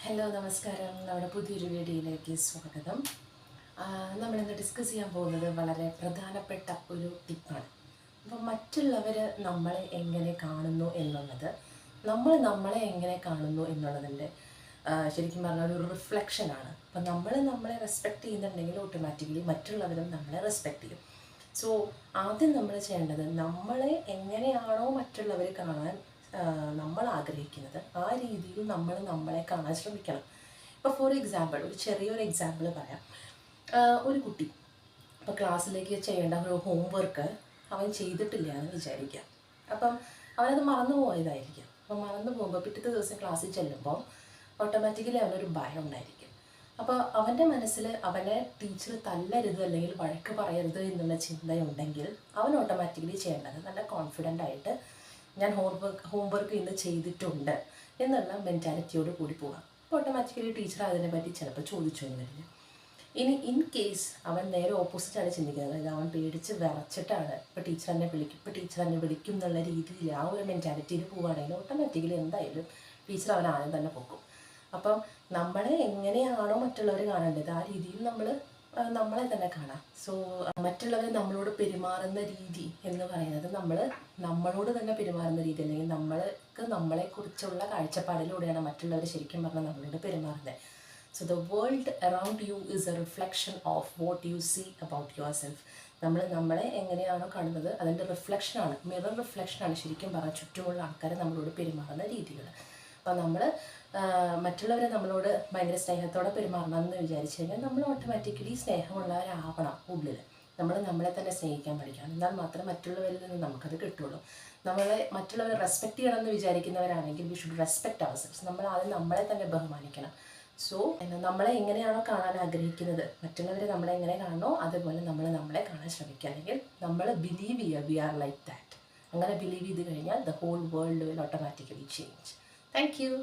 Hello നമസ്കാരം. നമ്മുടെ പുതിയൊരു വീഡിയോയിലേക്ക് സ്വാഗതം. നമ്മളിന്ന് ഡിസ്കസ് ചെയ്യാൻ പോകുന്നത് വളരെ പ്രധാനപ്പെട്ട ഒരു ടിപ്പാണ്. അപ്പോൾ മറ്റുള്ളവർ നമ്മളെ എങ്ങനെ കാണുന്നു എന്നുള്ളത്, നമ്മൾ നമ്മളെ എങ്ങനെ കാണുന്നു എന്നുള്ളതിൻ്റെ ശരിക്കും പറഞ്ഞാൽ ഒരു റിഫ്ലക്ഷനാണ്. അപ്പം നമ്മളെ റെസ്പെക്റ്റ് ചെയ്യുന്നുണ്ടെങ്കിൽ ഓട്ടോമാറ്റിക്കലി മറ്റുള്ളവരും നമ്മളെ റെസ്പെക്റ്റ് ചെയ്യും. സോ ആദ്യം നമ്മൾ ചെയ്യേണ്ടത്, നമ്മളെ എങ്ങനെയാണോ മറ്റുള്ളവർ കാണാൻ നമ്മൾ ആഗ്രഹിക്കുന്നത് ആ രീതിയിൽ നമ്മൾ നമ്മളെ കാണാൻ ശ്രമിക്കണം. ഇപ്പോൾ ഫോർ എക്സാമ്പിൾ, ഒരു ചെറിയൊരു എക്സാമ്പിൾ പറയാം. ഒരു കുട്ടി ഇപ്പോൾ ക്ലാസ്സിലേക്ക് ചെയ്യേണ്ട ഒരു ഹോംവർക്ക് അവൻ ചെയ്തിട്ടില്ല എന്ന് വിചാരിക്കാം. അപ്പം അവനത് മറന്നു പോയതായിരിക്കും. അപ്പം മറന്നു പോകുമ്പോൾ പിറ്റത്തെ ദിവസം ക്ലാസ്സിൽ ചെല്ലുമ്പോൾ ഓട്ടോമാറ്റിക്കലി അവനൊരു ഭയം ഉണ്ടായിരിക്കും. അപ്പോൾ അവൻ്റെ മനസ്സിൽ അവനെ ടീച്ചർ തല്ലരുത് അല്ലെങ്കിൽ വഴക്ക് പറയരുത് എന്നുള്ള ചിന്തയുണ്ടെങ്കിൽ അവൻ ഓട്ടോമാറ്റിക്കലി ചെയ്യേണ്ടത് നല്ല കോൺഫിഡൻ്റ് ആയിട്ട് ഞാൻ ഹോംവർക്ക് ഇന്ന് ചെയ്തിട്ടുണ്ട് എന്നുള്ള മെൻറ്റാലിറ്റിയോട് കൂടി പോകാം. അപ്പോൾ ഓട്ടോമാറ്റിക്കലി ടീച്ചർ അതിനെപ്പറ്റി ചിലപ്പോൾ ചോദിച്ചൊന്നും വരില്ല. ഇനി ഇൻ കേസ് അവൻ നേരെ ഓപ്പോസിറ്റാണ് ചിന്തിക്കുന്നത്, അതായത് അവൻ പേടിച്ച് വിറച്ചിട്ടാണ് ഇപ്പോൾ ടീച്ചർ എന്നെ വിളിക്കും എന്നുള്ള രീതിയിൽ ആ ഒരു മെൻറ്റാലിറ്റിയിൽ പോവുകയാണെങ്കിൽ ഓട്ടോമാറ്റിക്കലി എന്തായാലും ടീച്ചർ അവൻ ആദ്യം തന്നെ പൊക്കും. അപ്പം നമ്മളെ എങ്ങനെയാണോ മറ്റുള്ളവർ കാണേണ്ടത് ആ രീതിയിൽ നമ്മളെ തന്നെ കാണാം. സോ മറ്റുള്ളവർ നമ്മളോട് പെരുമാറുന്ന രീതി എന്ന് പറയുന്നത് നമ്മളോട് തന്നെ പെരുമാറുന്ന രീതി, അല്ലെങ്കിൽ നമ്മളെക്കുറിച്ചുള്ള കാഴ്ചപ്പാടിലൂടെയാണ് മറ്റുള്ളവർ ശരിക്കും പറഞ്ഞാൽ നമ്മളോട് പെരുമാറുന്നത്. So the world around you is a reflection of what you see about yourself. നമ്മളെ എങ്ങനെയാണോ കാണുന്നത് അതിൻ്റെ റിഫ്ലക്ഷനാണ്, മിറർ റിഫ്ലക്ഷനാണ് ശരിക്കും പറഞ്ഞാൽ ചുറ്റുമുള്ള ആൾക്കാർ നമ്മളോട് പെരുമാറുന്ന രീതികൾ. അപ്പോൾ മറ്റുള്ളവരെ നമ്മളോട് ഭയങ്കര സ്നേഹത്തോടെ പെരുമാറണം എന്ന് വിചാരിച്ചു കഴിഞ്ഞാൽ നമ്മൾ ഓട്ടോമാറ്റിക്കലി സ്നേഹമുള്ളവരാവണം. ഉള്ളിൽ നമ്മളെ തന്നെ സ്നേഹിക്കാൻ പഠിക്കണം. എന്നാൽ മാത്രമേ മറ്റുള്ളവരിൽ നിന്ന് നമുക്കത് കിട്ടുള്ളൂ. മറ്റുള്ളവരെ റെസ്പെക്റ്റ് ചെയ്യണം എന്ന് വിചാരിക്കുന്നവരാണെങ്കിൽ we should respect ourselves. നമ്മൾ ആദ്യം നമ്മളെ തന്നെ ബഹുമാനിക്കണം. സോ നമ്മളെ എങ്ങനെയാണോ കാണാൻ ആഗ്രഹിക്കുന്നത്, മറ്റുള്ളവർ നമ്മളെ എങ്ങനെ കാണണോ അതുപോലെ നമ്മളെ കാണാൻ ശ്രമിക്കുക. അല്ലെങ്കിൽ നമ്മൾ ബിലീവ് ചെയ്യുക വി ആർ ലൈക്ക് ദാറ്റ്. അങ്ങനെ ബിലീവ് ചെയ്ത് കഴിഞ്ഞാൽ the whole world will automatically change. Thank U.